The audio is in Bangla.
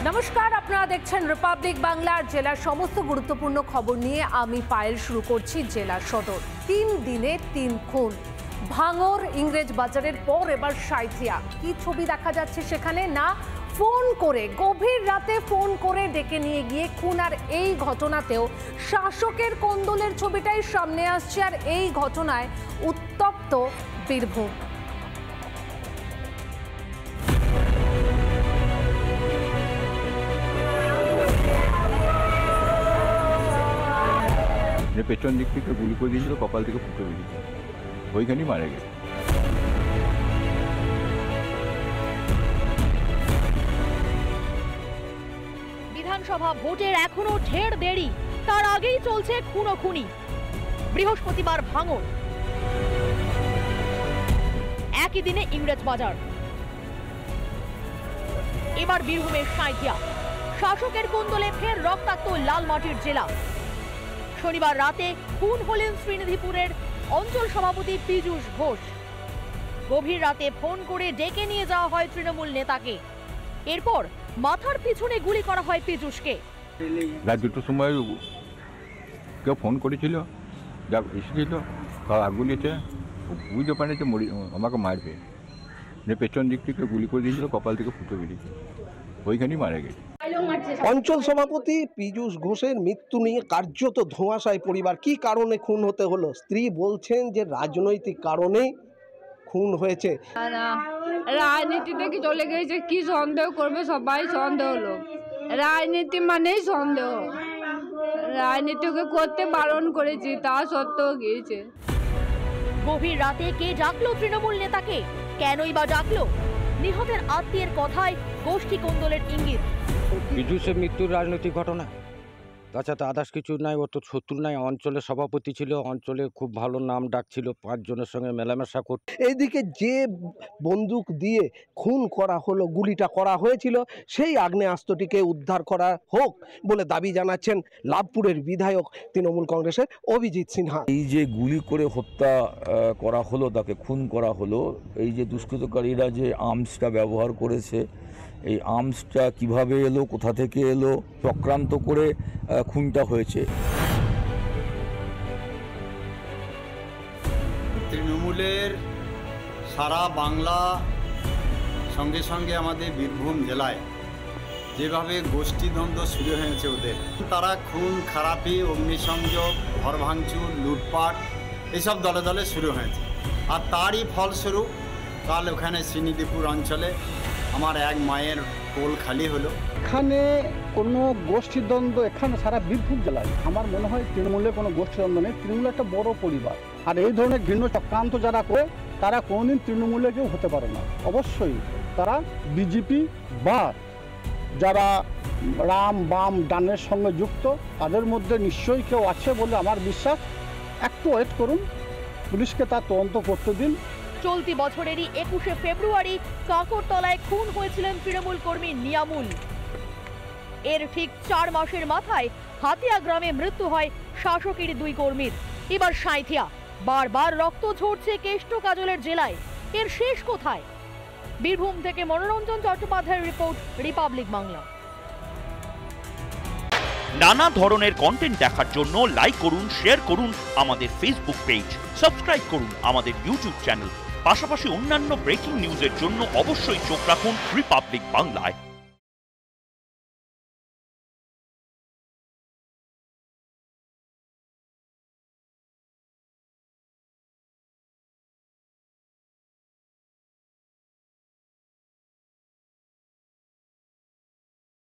নমস্কার, আপনারা দেখছেন রিপাবলিক বাংলার জেলার সমস্ত গুরুত্বপূর্ণ খবর নিয়ে আমি পায়েল শুরু করছি জেলা সদর। 3 দিনে 3 খুন, ভাঙর ইংরেজ বাজারের পর এবার সাঁইথিয়া। কি ছবি দেখা যাচ্ছে সেখানে? না, ফোন করে, গভীর রাতে ফোন করে ডেকে নিয়ে গিয়ে খুন। আর এই ঘটনাতেও শাসকের কোন্দলের ছবিটাই সামনে আসছে। আর এই ঘটনায় উত্তপ্ত বীরভূম। পেছন দিক থেকে গুলি করে দিয়েছিল, কপাল থেকে ফুটে বেরিয়েছে, ওইখানেই মারা গেছে। বিধানসভা ভোটের এখনো ঢের দেরি, তার আগেই চলছে খুনোখুনি। বৃহস্পতিবার ভাঙর, একই দিনে ইংরেজ বাজার, এবার বীরভূমের সাঁইথিয়া। শাসকের কোন্দলে ফের রক্তাক্ত লাল মাটির জেলা। শনিবার রাতে খুন হলেন শ্রীনিধিপুরের অঞ্চল সভাপতি পীযূষ ঘোষ। গভীর রাতে ফোন করে ডেকে নিয়ে যাওয়া হয় তৃণমূল নেতাকে। এরপর মাথার পিছনে গুলি করা হয় পীযূষকে। রাত 2টার সময় কেউ ফোন করেছিল, যা এসেছিল তার গুলিতে বুঝতে পারে যে আমাকে মারবে। পেছন দিক থেকে গুলি করে দিয়েছিল, কপাল থেকে ফুটে বেরিয়েছে, ওইখানেই মারা গেছে। অঞ্চল সভাপতি পীযূষ ঘোষের মৃত্যু নিয়ে কার্যত ধোঁয়াশায় পরিবার। কি কারণে খুন হতে হলো? স্ত্রী বলছেন যে রাজনৈতিক কারণেই খুন হয়েছে। রাজনীতিতে কি চলে গেছে, কি সন্দেহ করবে? সবাই সন্দেহ লোক। রাজনীতি মানেই সন্দেহ। রাজনীতিকে করতে বারণ করেছি, তা সত্ত্বেও গিয়েছে। গভীর রাতে কে ডাকলো তৃণমূল নেতাকে? কেনই বা ডাকলো? নিহতের আত্মীয়ের কথায় গোষ্ঠী কোন্দলের ইঙ্গিত। পীযূষের মৃত্যুর রাজনৈতিক ঘটনা, তাছাড়া আদার্স কিছু নাই। ও তো শত্রু নাই, অঞ্চলের সভাপতি ছিল, অঞ্চলে খুব ভালো নাম ডাক ছিল, 5 জনের সঙ্গে মেলামেশা করত। এইদিকে যে বন্দুক দিয়ে খুন করা হলো, গুলিটা করা হয়েছিল, সেই আগ্নেয়াস্ত্রটিকে উদ্ধার করা হোক বলে দাবি জানাচ্ছেন লাভপুরের বিধায়ক তৃণমূল কংগ্রেসের অভিজিৎ সিনহা। এই যে গুলি করে হত্যা করা হলো, তাকে খুন করা হলো, এই যে দুষ্কৃতকারীরা যে আর্মসটা ব্যবহার করেছে, এই আর্মসটা কিভাবে এলো, কোথা থেকে এলো, চক্রান্ত করে খুনটা হয়েছে। তৃণমূলের সারা বাংলা সঙ্গে সঙ্গে আমাদের বীরভূম জেলায় যেভাবে গোষ্ঠীদ্বন্দ্ব শুরু হয়েছে ওদের, তারা খুন খারাপি, অগ্নিসংযোগ, ঘর ভাঙচুর, লুটপাট এসব দলে দলে শুরু হয়েছে। আর তারই ফলস্বরূপ কাল ওখানে শ্রীনিধিপুর অঞ্চলে আমার এক মায়ের কোল খালি হলো। এখানে কোনো গোষ্ঠীদ্বন্দ্ব এখানে সারা বীরভূম জেলায় আমার মনে হয় তৃণমূলের কোনো গোষ্ঠীদ্বন্দ্ব নেই। তৃণমূল একটা বড় পরিবার, আর এই ধরনের ঘৃণ্য চক্রান্ত যারা করে তারা কোনোদিন তৃণমূলে কেউ হতে পারে না। অবশ্যই তারা বিজেপি বা যারা রাম বাম ডানের সঙ্গে যুক্ত, তাদের মধ্যে নিশ্চয়ই কেউ আছে বলে আমার বিশ্বাস। একটু ওয়েট করুন, পুলিশকে তার তদন্ত করতে দিন। চলতি বছরেরই 21শে ফেব্রুয়ারি কাকরতলায় খুন হয়েছিলেন তৃণমূল কর্মী নিয়ামুল। এর ঠিক 4 মাসের মাথায় হাতিয়া গ্রামে মৃত্যু হয় শাসকের 2 কর্মীর। এবার সাঁইথিয়া, বারবার রক্ত ঝরছে কেষ্ট কাজলের জেলায়। এর শেষ কোথায়? বীরভূম থেকে মনোরঞ্জন চট্টোপাধ্যায়ের রিপোর্ট, রিপাবলিক বাংলা। নানা ধরনের কন্টেন্ট দেখার জন্য লাইক করুন, শেয়ার করুন আমাদের ফেসবুক পেজ, সাবস্ক্রাইব করুন আমাদের ইউটিউব চ্যানেল। পাশাপাশি অন্যান্য ব্রেকিং নিউজের জন্য অবশ্যই চোখ রাখুন রিপাবলিক বাংলায়।